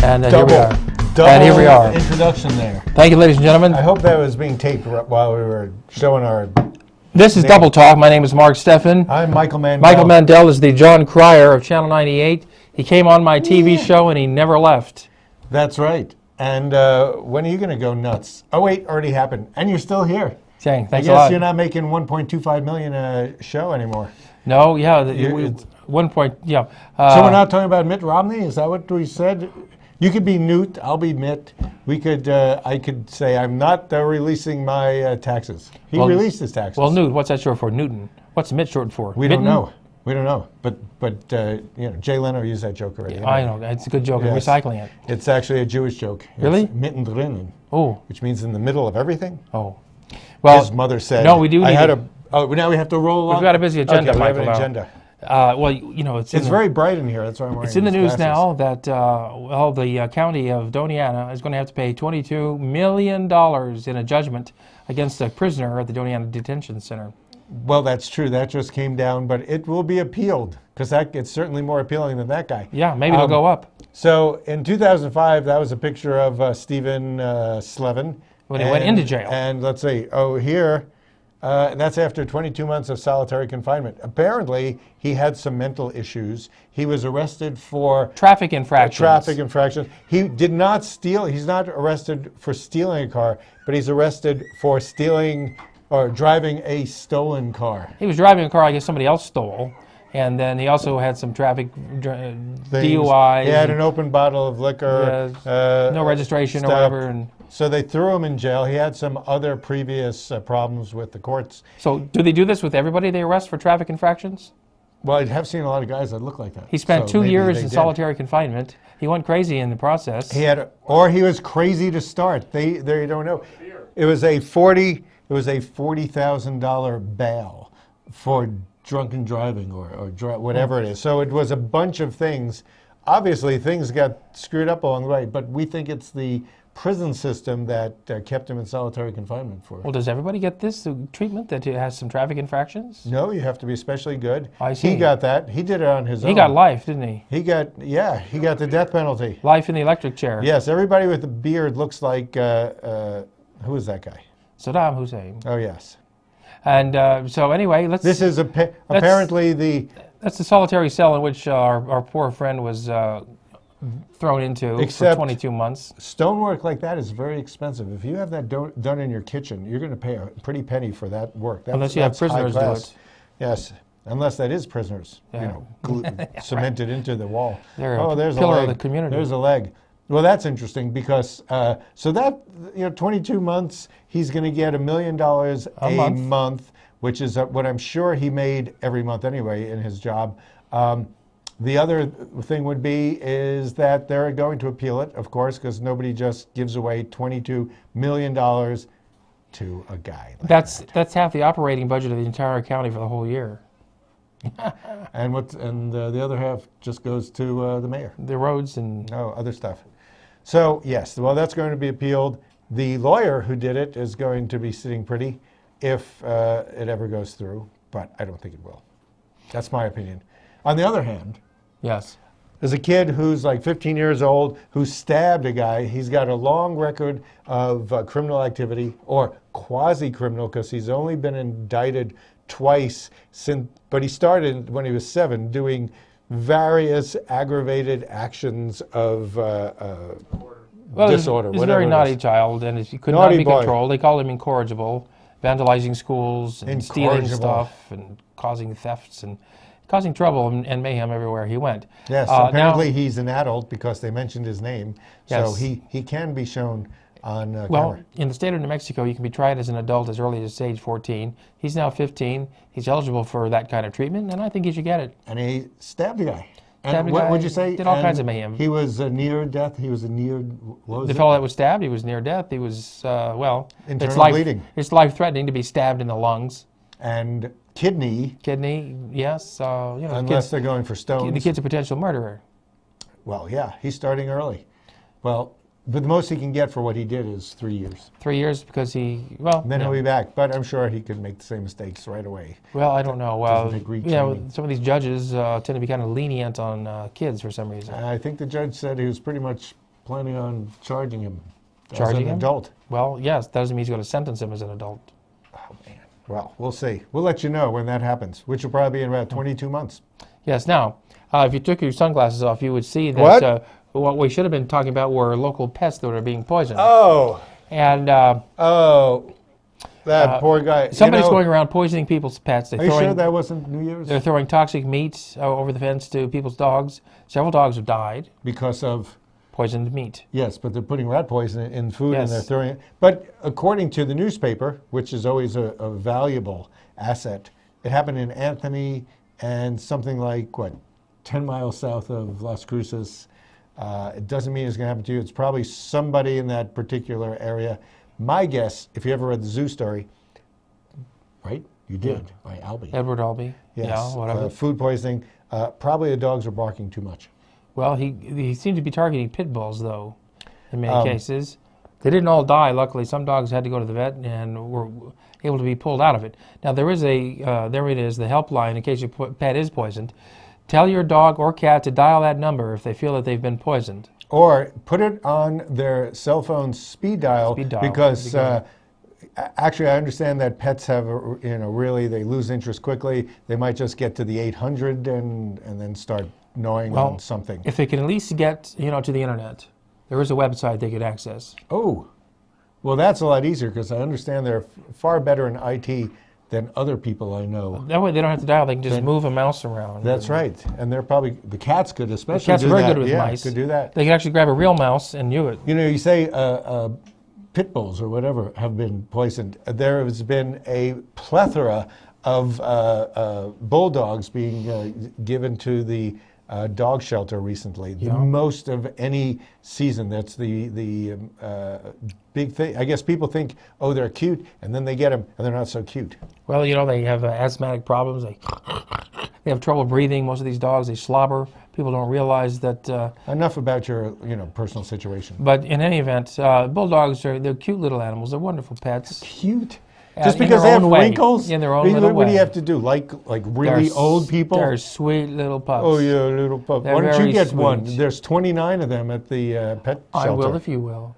And here we are. Double And here we are. Introduction there. Thank you, ladies and gentlemen. I hope that was being taped while we were showing our... This is Double Talk. My name is Mark Steffen. I'm Michael Mandel. Michael Mandel is the John Cryer of Channel 98. He came on my TV show and he never left. That's right. And when are you going to go nuts? Oh, wait, already happened. And you're still here. Dang, thanks I a lot. guess you're not making 1.25 million a show anymore. No, yeah. 1 point, yeah. So we're not talking about Mitt Romney? Is that what we said? You could be Newt, I'll be Mitt. We could, I could say I'm not releasing my taxes. He released his taxes. Well, Newt, what's that short for? Newton. What's Mitt short for? We don't know. We don't know. But you know, Jay Leno used that joke already. I know. It's a good joke. I'm recycling it. It's actually a Jewish joke. Really? It's mittendrin. Oh. Which means in the middle of everything. Oh. Well, his mother said. No, we do. Oh, now we have to roll on. We've got a busy agenda, okay, Michael. We have an agenda. Well, you know, it's very bright in here. That's why I'm wearing It's in the news glasses. now that the county of Doniana is going to have to pay $22 million in a judgment against a prisoner at the Doniana Detention Center. Well, that's true. That just came down, but it will be appealed because it's certainly more appealing than that guy. Yeah, maybe it'll go up. So in 2005, that was a picture of Stephen Slevin. When he went into jail. And let's see, here, that's after 22 months of solitary confinement. Apparently, he had some mental issues. He was arrested for traffic infractions. He did not steal. He's not arrested for stealing a car, but he's arrested for stealing or driving a stolen car. He was driving a car I guess somebody else stole. And then he also had some traffic DUIs. He had an open bottle of liquor. No registration or whatever. And so they threw him in jail. He had some other previous problems with the courts. So do they do this with everybody they arrest for traffic infractions? Well, I have seen a lot of guys that look like that. He spent 2 years in solitary confinement. He went crazy in the process. Or he was crazy to start. They don't know. It was a $40,000 bail for drunken driving or whatever it is. So it was a bunch of things. Obviously, things got screwed up along the way, but we think it's the prison system that kept him in solitary confinement for. Well, does everybody get this treatment that has some traffic infractions? No, you have to be especially good. I see. He got that. He did it on his own. He got life, didn't he? He got the death penalty. Life in the electric chair. Yes, everybody with a beard looks like, who is that guy? Saddam Hussein. Oh, yes. And so anyway, let's... This is apparently the... That's the solitary cell in which our poor friend was thrown into for 22 months. Stonework like that is very expensive. If you have that done in your kitchen, you're going to pay a pretty penny for that work. Unless you have prisoners do it. Yes, unless that is prisoners, cemented into the wall. There's a pillar of the community. There's a leg. Well, that's interesting because, so that, 22 months, he's going to get $1 million a month, which is what I'm sure he made every month anyway in his job. The other thing would be is that they're going to appeal it, of course, because nobody just gives away $22 million to a guy like that. That's half the operating budget of the entire county for the whole year. And the other half just goes to the mayor. The roads and... No, other stuff. So, yes, well, that's going to be appealed. The lawyer who did it is going to be sitting pretty if it ever goes through, but I don't think it will. That's my opinion. On the other hand, yes, there's a kid who's like 15 years old who stabbed a guy. He's got a long record of criminal activity, or quasi-criminal, because he's only been indicted twice, but he started when he was 7 doing various aggravated actions of disorder. He's a very naughty child, and he could not be controlled. They called him incorrigible, vandalizing schools, and stealing stuff, and causing thefts, and causing trouble and mayhem everywhere he went. Yes, apparently he's an adult because they mentioned his name, so he can be shown on camera. In the state of New Mexico, you can be tried as an adult as early as age 14. He's now 15. He's eligible for that kind of treatment, and I think he should get it. And he stabbed a guy. And what would you say? Did all kinds of mayhem. He was near death. He was the fellow that was stabbed, he was near death. He was, internal bleeding. It's life-threatening to be stabbed in the lungs. And kidney. Kidney, yes. Unless they're going for stones. The kid's a potential murderer. Well, yeah, he's starting early. Well, but the most he can get for what he did is 3 years. 3 years because then he'll be back. But I'm sure he could make the same mistakes right away. Well, I don't know. Well, some of these judges tend to be kind of lenient on kids for some reason. I think the judge said he was pretty much planning on charging him Charging as an him? adult. Well, yes, that doesn't mean he's going to sentence him as an adult. Oh, man. Well, we'll see. We'll let you know when that happens, which will probably be in about 22 months. Yes. Now, if you took your sunglasses off, you would see that what we should have been talking about were local pets that are being poisoned. Oh. And that poor guy. Somebody's going around poisoning people's pets. Are you sure that wasn't New Year's? They're throwing toxic meat over the fence to people's dogs. Several dogs have died. Because of? Poisoned meat. Yes, but they're putting rat poison in food Yes. and they're throwing it. But according to the newspaper, which is always a valuable asset, it happened in Anthony and something like, 10 miles south of Las Cruces. It doesn't mean it's going to happen to you. It's probably somebody in that particular area. My guess, if you ever read the Zoo Story, right? You did, by Albee. Edward Albee. Yes. Yeah, whatever. Food poisoning. Probably the dogs are barking too much. Well, he seemed to be targeting pit bulls, though, in many cases. They didn't all die, luckily. Some dogs had to go to the vet and were able to be pulled out of it. Now, there is there it is, the helpline, in case your pet is poisoned. Tell your dog or cat to dial that number if they feel that they've been poisoned. Or put it on their cell phone speed dial because actually I understand that pets have, really, they lose interest quickly. They might just get to the 800 and then start gnawing on something. If they can at least get, to the internet, there is a website they could access. Oh, well, that's a lot easier because I understand they're far better in IT than other people I know. That way they don't have to dial, they can just move a mouse around. That's right. And they're probably, the cats could especially the cats do are very that. good with mice. Could do that. They can actually grab a real mouse and do it. You say pit bulls or whatever have been poisoned. There has been a plethora of bulldogs being given to the dog shelter recently. The most of any season. That's the big thing. I guess people think, oh, they're cute, and then they get them, and they're not so cute. Well, they have asthmatic problems. They have trouble breathing. Most of these dogs, they slobber. People don't realize that. Enough about your, personal situation. But in any event, bulldogs they're cute little animals. They're wonderful pets. Cute. Just because they have wrinkles? In their own little way. What do you have to do? Like really old people? They're sweet little pups. Oh, yeah, little pups. Why don't you get one? There's 29 of them at the pet shelter. I will if you will.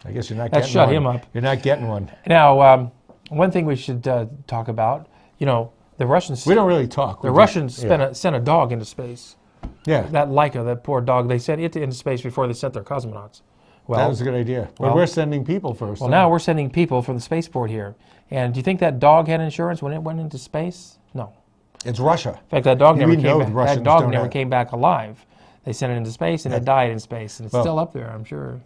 I guess you're not getting one. Shut him up. You're not getting one. Now, one thing we should talk about, the Russians... We don't really talk. The Russians sent a dog into space. Yeah. That Laika, that poor dog, they sent it into space before they sent their cosmonauts. Well, that was a good idea. But we're sending people first. Well, now we're sending people from the spaceport here. And do you think that dog had insurance when it went into space? No. It's Russia. In fact, that dog never came back. That dog never came back alive. They sent it into space, and it died in space. And it's still up there, I'm sure.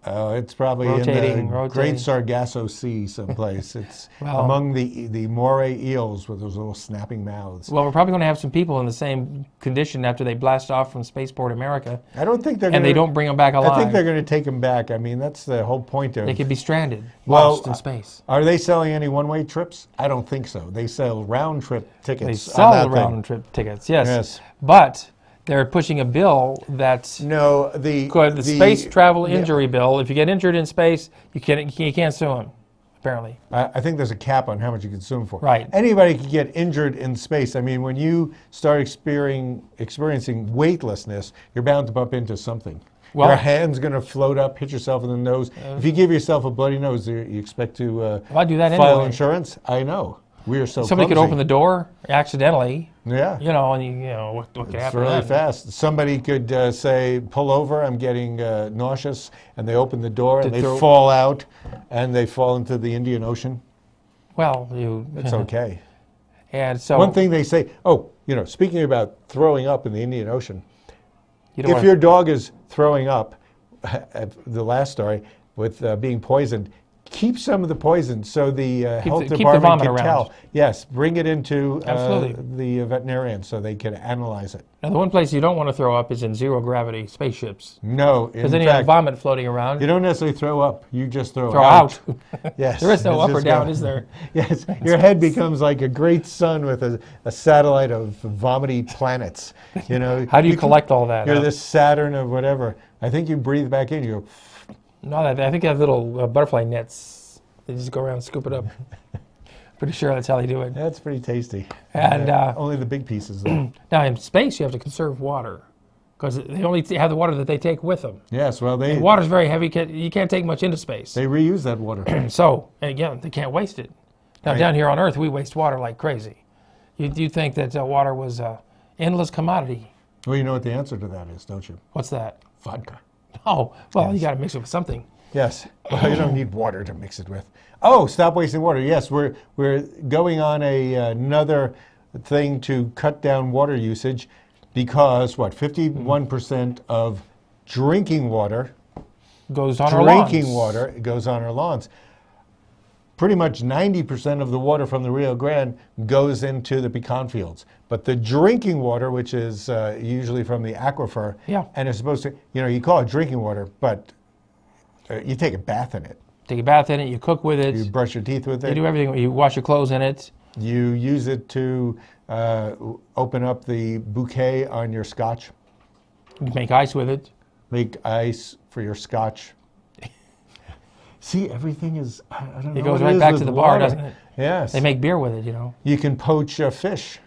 It's probably rotating. Great Sargasso Sea someplace. It's among the moray eels with those little snapping mouths. Well, we're probably going to have some people in the same condition after they blast off from Spaceport America. I don't think they're going to... And they don't bring them back alive. I think they're going to take them back. I mean, that's the whole point of... They could be stranded, lost in space. Are they selling any one-way trips? I don't think so. They sell round-trip tickets. They sell round-trip tickets, yes. But... they're pushing a bill that's the space travel injury bill. If you get injured in space, you can't sue them, apparently. I think there's a cap on how much you can sue them for. Right. Anybody can get injured in space. I mean, when you start experiencing weightlessness, you're bound to bump into something. Well, your hand's going to float up, hit yourself in the nose. If you give yourself a bloody nose, you expect to I do that file anyway. Insurance? I know. We are so Somebody clumsy. could open the door accidentally. Yeah. And what could happen? It's really fast. Somebody could say, pull over, I'm getting nauseous, and they open the door and they fall out, and they fall into the Indian Ocean. Well, it's okay. And so... one thing they say, speaking about throwing up in the Indian Ocean, if your dog is throwing up, the last story, with being poisoned, keep some of the poison so the health department can tell. Yes, bring it into the veterinarian so they can analyze it. Now, the one place you don't want to throw up is in zero-gravity spaceships. No, because then you have vomit floating around. You don't necessarily throw up. You just throw out. Yes. There is no up or down, is there? Yes. Your head becomes like a great sun with a satellite of vomity planets. How do you collect all that? You're this Saturn of whatever. I think you breathe back in. You go... No, I think they have little butterfly nets. They just go around and scoop it up. Pretty sure that's how they do it. That's pretty tasty. And only the big pieces, though. Now, in space, you have to conserve water because they only have the water that they take with them. Yes, well, And water's very heavy. You can't take much into space. they reuse that water. So, again, they can't waste it. Now, down here on Earth, we waste water like crazy. You think that water was an endless commodity. Well, you know what the answer to that is, don't you? What's that? Vodka. Oh, well, you got to mix it with something. Yes. Well, you don't need water to mix it with. Oh, stop wasting water. Yes, we're going on another thing to cut down water usage because, 51% of drinking water Goes on our lawns. Drinking water goes on our lawns. Pretty much 90% of the water from the Rio Grande goes into the pecan fields. But the drinking water, which is usually from the aquifer, and is supposed to, you call it drinking water, but you take a bath in it. Take a bath in it, you cook with it. You brush your teeth with it. You do everything. You wash your clothes in it. You use it to open up the bouquet on your scotch. You make ice with it. Make ice for your scotch. See, everything is, I don't know. It goes right back to the bar, doesn't it? Yes. They make beer with it, You can poach fish.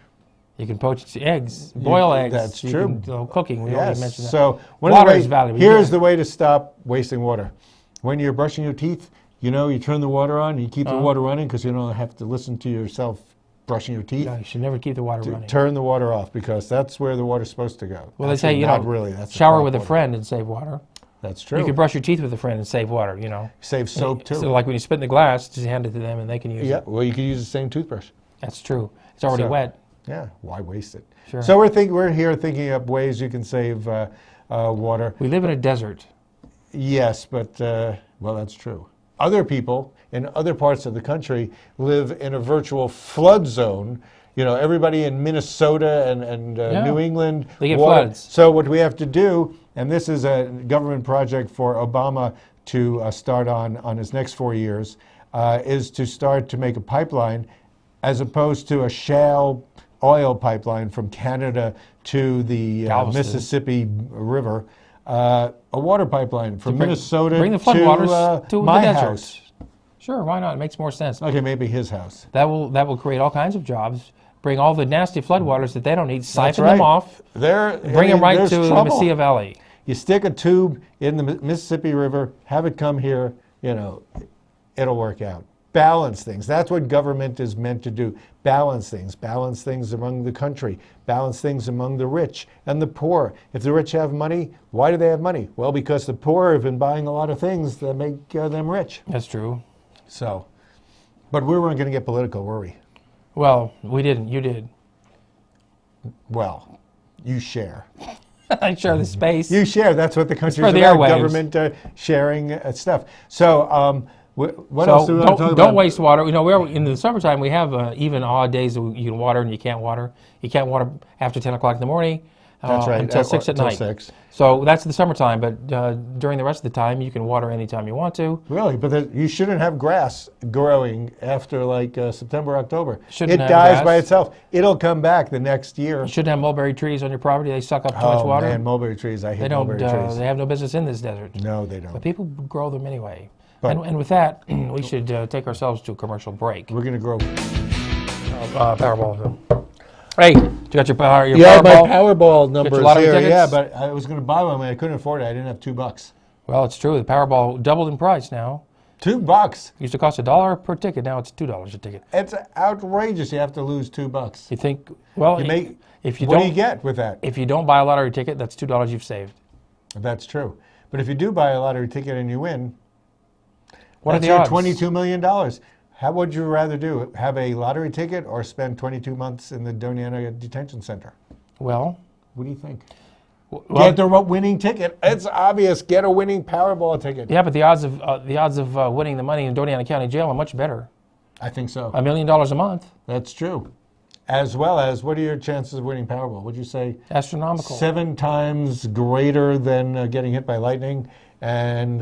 You can poach eggs, boil eggs. That's true. Cooking, we already mentioned that. So water is valuable. Here's the way to stop wasting water. When you're brushing your teeth, you turn the water on, you keep the water running because you don't have to listen to yourself brushing your teeth. No, you should never keep the water running. Turn the water off because that's where the water's supposed to go. Well, they say, not really. That's shower with a friend and save water. That's true. You can brush your teeth with a friend and save water, Save soap, too. So like when you spit in the glass, just hand it to them and they can use it. Yeah, well, you can use the same toothbrush. That's true. It's already wet. Yeah, why waste it? Sure. So we're here thinking up ways you can save water. We live in a desert. Yes, but, well, that's true. Other people in other parts of the country live in a virtual flood zone. Everybody in Minnesota and New England. They get floods. So what we have to do, and this is a government project for Obama to start on his next 4 years, is to start to make a pipeline as opposed to a shale oil pipeline from Canada to the Mississippi River. A water pipeline from Minnesota bring the floodwaters to my the desert. house. Sure, why not? It makes more sense. Okay, maybe his house. That will create all kinds of jobs. Bring all the nasty floodwaters that they don't need, siphon them off, bring them right to the Sea Valley. You stick a tube in the Mississippi River, have it come here, it'll work out. Balance things. That's what government is meant to do. Balance things among the country, balance things among the rich and the poor. If the rich have money, why do they have money? Well, because the poor have been buying a lot of things that make them rich. That's true. So, but we weren't going to get political, were we? Well, we didn't. You did. Well, you share. I share the space. You share. That's what the country's about. Airwaves. Government sharing stuff. So, what else do we want to talk about? Don't waste water. We're in the summertime. We have even odd days that you can water and you can't water. You can't water after 10 o'clock in the morning. That's right. Until 6 at night. 6. So that's the summertime. But during the rest of the time, you can water anytime you want to. Really, but you shouldn't have grass growing after September, October. Shouldn't it have dies grass. by itself. It'll come back the next year. You shouldn't have mulberry trees on your property. They suck up too much water. Oh man, mulberry trees! I hate mulberry trees. They have no business in this desert. No, they don't. But people grow them anyway. And with that, we should take ourselves to a commercial break. We're going to grow. Powerball. Hey, you got your Powerball? Yeah, my Powerball numbers here. Tickets? Yeah, but I was going to buy one, but I couldn't afford it. I didn't have $2. Well, it's true. The Powerball doubled in price now. $2. It used to cost $1 per ticket. Now it's $2 a ticket. It's outrageous. You have to lose $2. You think? Well, if you what do you get with that? If you don't buy a lottery ticket, that's $2 you've saved. That's true. But if you do buy a lottery ticket and you win, what are the odds? $22 million. How would you rather do? Have a lottery ticket or spend 22 months in the Doniana Detention Center? Well, what do you think? Well, get the winning ticket. It's obvious. Get a winning Powerball ticket. Yeah, but the odds of winning the money in Doniana County Jail are much better. I think so. $1 million a month. That's true. As well as, what are your chances of winning Powerball? Would you say? Astronomical. 7 times greater than getting hit by lightning. And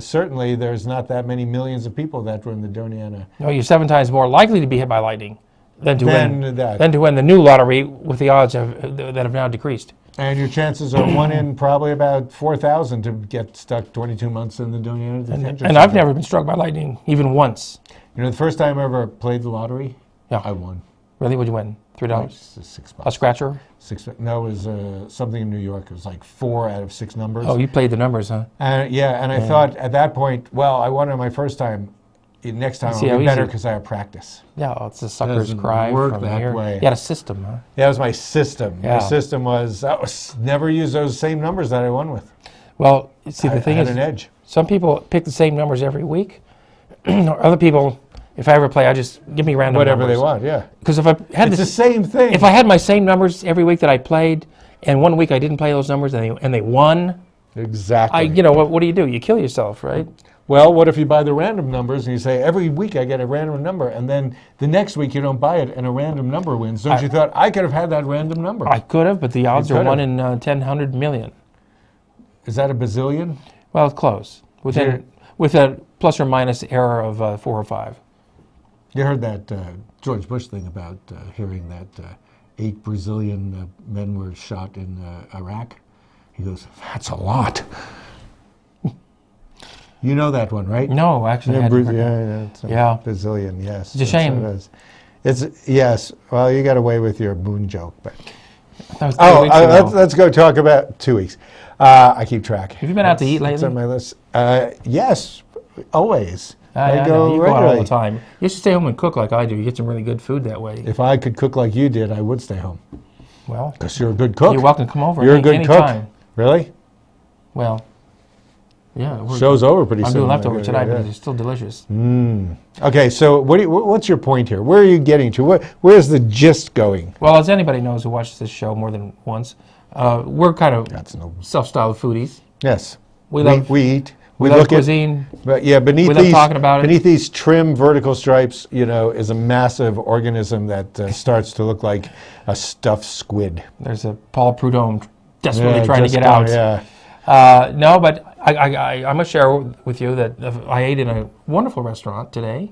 certainly there's not that many millions of people that were in the Doniana. No, you're 7 times more likely to be hit by lightning than to win the new lottery with the odds that have now decreased. And your chances are 1 in probably about 4,000 to get stuck 22 months in the Doniana Detention Center. And I've never been struck by lightning, even once. The first time I ever played the lottery, I won. Really? What'd you win? $3. Like $6. A scratcher? No, it was something in New York. It was like 4 out of 6 numbers. Oh, you played the numbers, huh? Yeah, and I thought at that point, well, I won it my first time. Next time I'll be better because I have practice. Yeah, well, it's a sucker's Doesn't cry work from that here. way. You had a system, huh? That was my system. Yeah. My system was never use those same numbers that I won with. Well, see, the thing I is, had an edge. some people pick the same numbers every week. Other people, if I ever play, I just give me random Whatever numbers. they want, yeah. Because if I had It's the same thing. if I had my same numbers every week that I played, and one week I didn't play those numbers and they won, Exactly. what do? You kill yourself, right? Well, what if you buy the random numbers and you say, every week I get a random number, and then the next week you don't buy it and a random number wins? Don't you thought, I could have had that random number? I could have, but the odds are 1 in 10 million. Is that a bazillion? Well, it's close. With a plus or minus error of 4 or 5. You heard that George Bush thing about hearing that 8 Brazilian men were shot in Iraq? He goes, that's a lot. You know that one, right? No, actually, I hadn't heard that. Yeah, Brazilian, yes. It's a shame. Yes. Well, you got away with your moon joke, but let's go talk about 2 weeks. I keep track. Have you been out to eat lately? It's on my list. Yes, always. I go you go out all the time. You should stay home and cook like I do. You get some really good food that way. If I could cook like you did, I would stay home. Well, because you're a good cook. You're welcome to come over. You're a good cook. Anytime. Really? Well, yeah. Show's over pretty soon. I'm doing leftovers tonight, but it's still delicious. Okay, so what's your point here? Where are you getting to? Where's the gist going? Well, as anybody knows who watches this show more than once, we're kind of self-styled foodies. Yes. We eat. We love cuisine. But yeah, beneath these trim vertical stripes, is a massive organism that starts to look like a stuffed squid. There's a Paul Prudhomme desperately trying to get out. Yeah. No, but I must share with you that I ate in a wonderful restaurant today.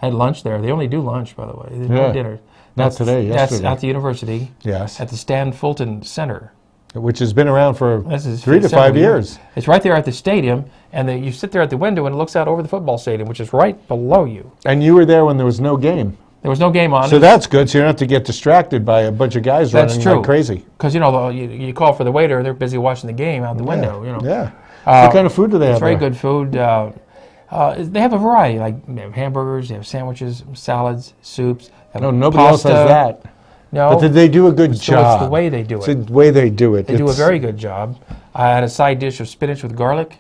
I had lunch there. They only do lunch, by the way. They don't do dinner. Not today, yesterday. That's at the university. Yes. At the Stan Fulton Center. Which has been around for 3 to 5 years. It's right there at the stadium, and you sit there at the window and it looks out over the football stadium, which is right below you. And you were there when there was no game. There was no game on. So that's good, so you don't have to get distracted by a bunch of guys running like crazy. Because, you call for the waiter, they're busy watching the game out the window. Yeah. What kind of food do they have there? It's very good food. They have a variety. Like they have hamburgers, they have sandwiches, salads, soups. No, nobody else has that. No. But they do a good job. It's the way they do it. It's the way they do it. They do a very good job. I had a side dish of spinach with garlic.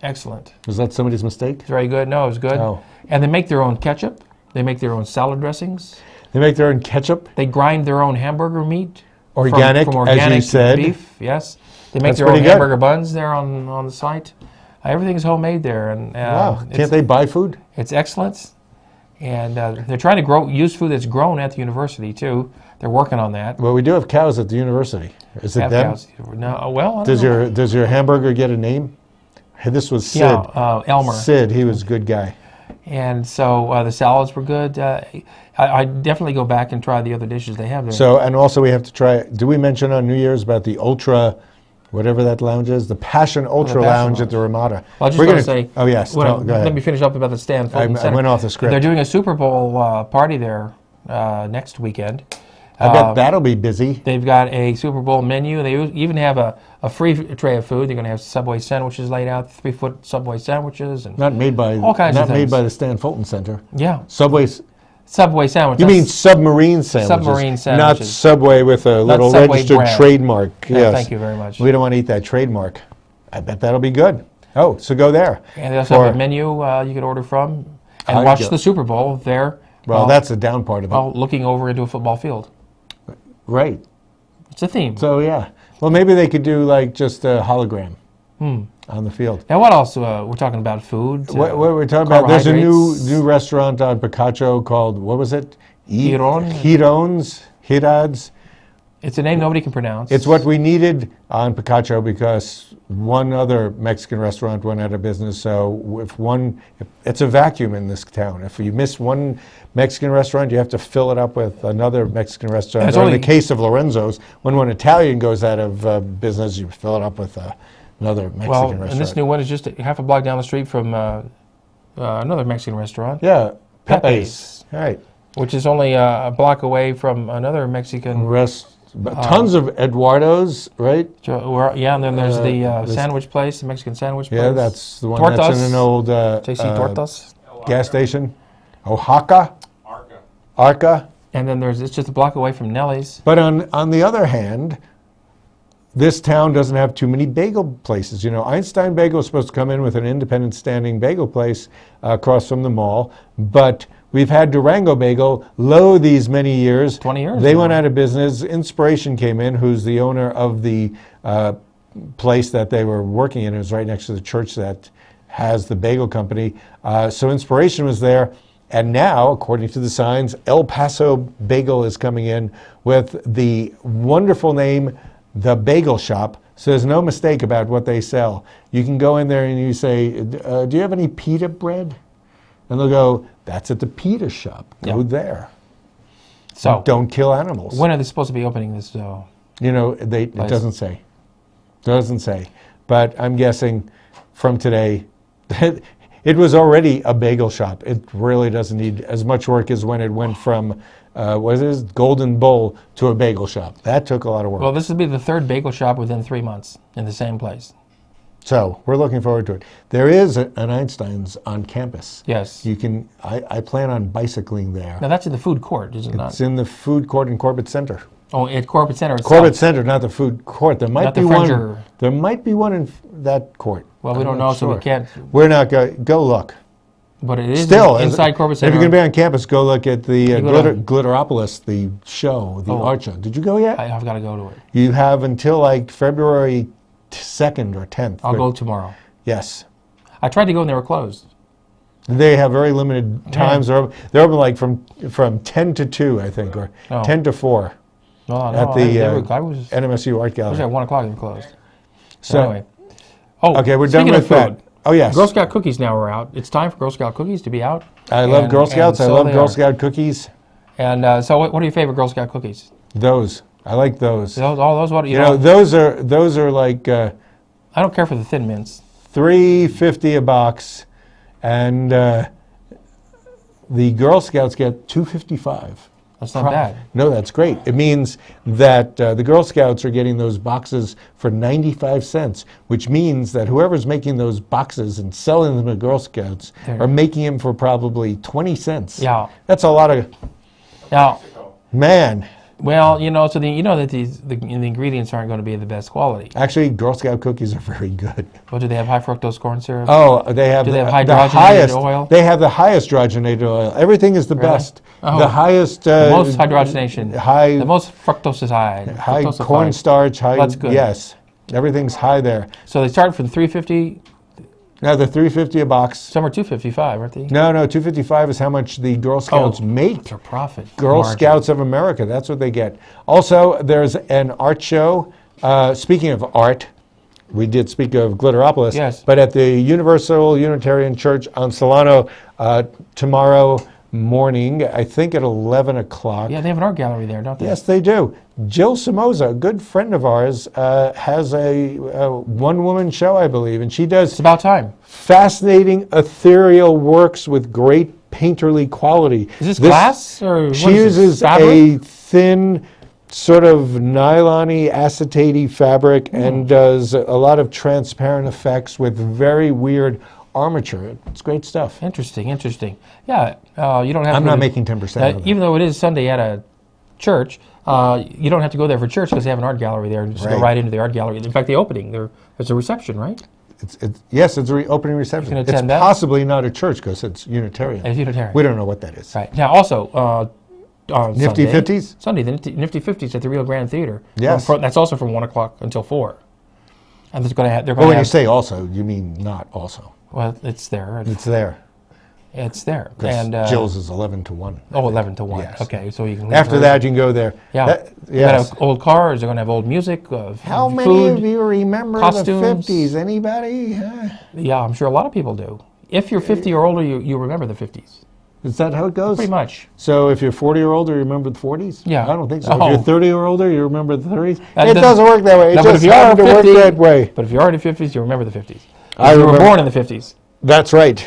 Excellent. Was that somebody's mistake? It's very good. No, it was good. Oh. And they make their own ketchup. They make their own salad dressings. They make their own ketchup? They grind their own hamburger meat. Organic, from organic as you said. Beef, yes. They make their own hamburger buns there on the site. Everything is homemade there. And wow. Can't they buy food? It's excellent. And they're trying to use food that's grown at the university, too. They're working on that. Well, we do have cows at the university. Is it them? Cows. No, well, does your hamburger get a name? Hey, this was Sid. Yeah, Elmer. Sid, he was a good guy. And so the salads were good. I definitely go back and try the other dishes they have there. So, and also we have to try, do we mention on New Year's about the Ultra, whatever that lounge is? The Passion Ultra Lounge at the Ramada. Well, I just want to say, oh yes, go ahead. Let me finish up about the Stan Fulton Center. I went off the script. They're doing a Super Bowl party there next weekend. I bet that'll be busy. They've got a Super Bowl menu. They even have a free tray of food. They're going to have Subway sandwiches laid out, 3-foot Subway sandwiches, and not made by all kinds of things. Not made by the Stan Fulton Center. Yeah. Subway sandwiches. You mean submarine sandwiches? Submarine sandwiches. Not Subway with a little registered brand. trademark. Yes. Thank you very much. We don't want to eat that trademark. I bet that'll be good. Oh, so go there. And they also have a menu you can order from and watch the Super Bowl there. Well, that's the down part of it. While looking over into a football field. Right. It's a theme. So, yeah. Well, maybe they could do like just a hologram on the field. Now, what else? We're talking about food. What we're talking about, there's a new restaurant on Picacho called, what was it? Hirones. It's a name nobody can pronounce. It's what we needed on Picacho because one other Mexican restaurant went out of business. So if it's a vacuum in this town. If you miss one Mexican restaurant, you have to fill it up with another Mexican restaurant. Or in the case of Lorenzo's, when one Italian goes out of business, you fill it up with another Mexican restaurant. And this new one is just half a block down the street from another Mexican restaurant. Yeah, Pepe's. Right. which is only a block away from another Mexican. Tons of Eduardo's, right? Yeah, and then there's the sandwich place, the Mexican sandwich place. Yeah, that's the one Tortas. that's in an old JC Tortas. gas station. Oaxaca. Arca. And then it's just a block away from Nelly's. But on the other hand, this town doesn't have too many bagel places. You know, Einstein Bagel is supposed to come in with an independent standing bagel place across from the mall, but we've had Durango Bagel low these many years. 20 years. They went out of business. Inspiration came in, who's the owner of the place that they were working in. It was right next to the church that has the bagel company. So Inspiration was there. And now, according to the signs, El Paso Bagel is coming in with the wonderful name, The Bagel Shop. So there's no mistake about what they sell. You can go in there and you say, do you have any pita bread? And they'll go, that's at the pita shop. Go there. So don't kill animals. When are they supposed to be opening this? You know, it doesn't say. Doesn't say. But I'm guessing from today, it was already a bagel shop. It really doesn't need as much work as when it went from, Golden Bowl to a bagel shop. That took a lot of work. Well, this will be the third bagel shop within 3 months in the same place. So we're looking forward to it. There is an Einstein's on campus. Yes. You can. I plan on bicycling there. Now that's in the food court, is it not? It's in the food court in Corbett Center. Oh, at Corbett Center itself. Corbett Center, not the food court. There might Not be the one. Fringer. There might be one in that court. Well, we don't know, so we can't. We're not going. Go look. But it is Still inside Corbett Center. If you're going to be on campus, go look at the Glitteropolis, the show, the art show. Did you go yet? I've got to go to it. You have until like February 2nd or 10th. I'll go tomorrow. Yes. I tried to go and they were closed. They have very limited times. They're open like from 10 to 2, I think, or 10 to 4 at the NMSU Art Gallery. I was at 1 o'clock and closed. So anyway. Okay, we're done with that. Oh, yes. Girl Scout cookies now are out. It's time for Girl Scout cookies to be out. I love Girl Scouts. I love Girl Scout cookies. And so what are your favorite Girl Scout cookies? Those. I like those. All those what? You know, those are like... I don't care for the Thin Mints. $3.50 a box, and the Girl Scouts get $2.55. That's not bad. No, that's great. It means that the Girl Scouts are getting those boxes for 95 cents, which means that whoever's making those boxes and selling them to Girl Scouts are making them for probably 20 cents. Yeah. That's a lot of... Yeah. Man. Well, you know, so you know that the ingredients aren't going to be the best quality. Actually, Girl Scout cookies are very good. Well, do they have high fructose corn syrup? Oh, they have, the highest oil? They have the highest hydrogenated oil. Everything is the best. Oh. The highest... the most hydrogenation. The most fructose is high. High cornstarch. High. That's good. Yes. Everything's high there. So they start from $3.50. Now, the $3.50 a box. Some are $2.55, aren't they? No, $2.55 is how much the Girl Scouts make. Their profit. Girl Scouts of America, that's what they get. Also, there's an art show. Speaking of art, we did speak of Glitteropolis. Yes. But at the Universal Unitarian Church on Solano tomorrow morning, I think at 11 o'clock. Yeah, they have an art gallery there, don't they? Yes, they do. Jill Somoza, a good friend of ours, has a one-woman show, I believe, and she does... It's about time. Fascinating, ethereal works with great painterly quality. Is this glass? Or she uses a thin, sort of nylon-y, acetate-y fabric and does a lot of transparent effects with very weird armature. It's great stuff. Interesting. Yeah, you don't have. I'm not making 10%. Even though it is Sunday at a church, you don't have to go there for church because they have an art gallery there. Just go right into the art gallery. In fact, the opening there's a reception, right? Yes, it's an opening reception. It's possibly not a church because it's Unitarian. It's Unitarian. We don't know what that is. Right. Now, also, on Nifty 50s? Sunday, the Nifty 50s at the Rio Grande Theater. Yes. That's also from 1 o'clock until 4. And they're going to have... When you say also, you mean not also. Well, it's there. It's there. It's there. And Jill's is 11 to 1. Oh, 11 to 1. Yes. Okay, so you can... After that, you can go there. Yeah. You're going to have old cars. They're going to have old music, How food, many of you remember costumes. the 50s? Anybody? Yeah, I'm sure a lot of people do. If you're 50 or older, you remember the 50s. Is that how it goes? Pretty much. So if you're 40 or older, you remember the 40s? Yeah. I don't think so. If you're 30 or older, you remember the 30s? It doesn't work that way. It just happened to work that way. But if you're already 50s, you remember the 50s. You were born in the 50s. That's right.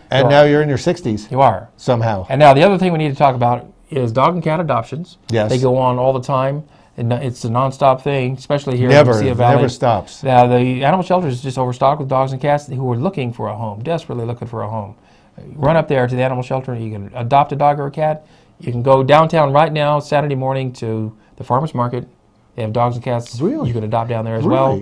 And So now you're in your 60s you are. somehow. And now the other thing we need to talk about is dog and cat adoptions. Yes. They go on all the time. And it's a nonstop thing, especially here in the Sea Never, Valley. never stops. Now, the animal shelter is just overstocked with dogs and cats who are looking for a home, desperately looking for a home. Run up there to the animal shelter. You can adopt a dog or a cat. You can go downtown right now, Saturday morning, to the farmer's market. They have dogs and cats. Really? You can adopt down there as well.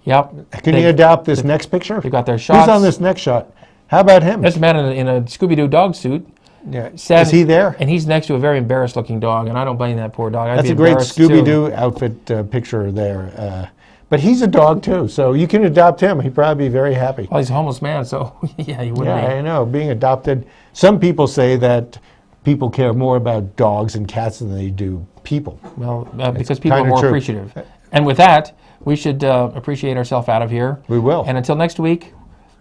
Yep. Can you adopt this next picture? They've got their shots. Who's on this next shot? How about him? There's a man in a Scooby-Doo dog suit. Yeah. Is he there? And he's next to a very embarrassed-looking dog, and I don't blame that poor dog. That's a great Scooby-Doo outfit picture there. But he's a dog, too, so you can adopt him. He'd probably be very happy. Well, he's a homeless man, so yeah, he wouldn't be. Yeah, I know. Being adopted, some people say that people care more about dogs and cats than they do people. Well, because people are more true. appreciative. And with that, we should appreciate ourselves out of here. We will. And until next week,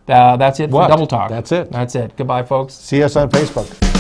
that's it for Double Talk. That's it. That's it. Goodbye, folks. See us on Facebook.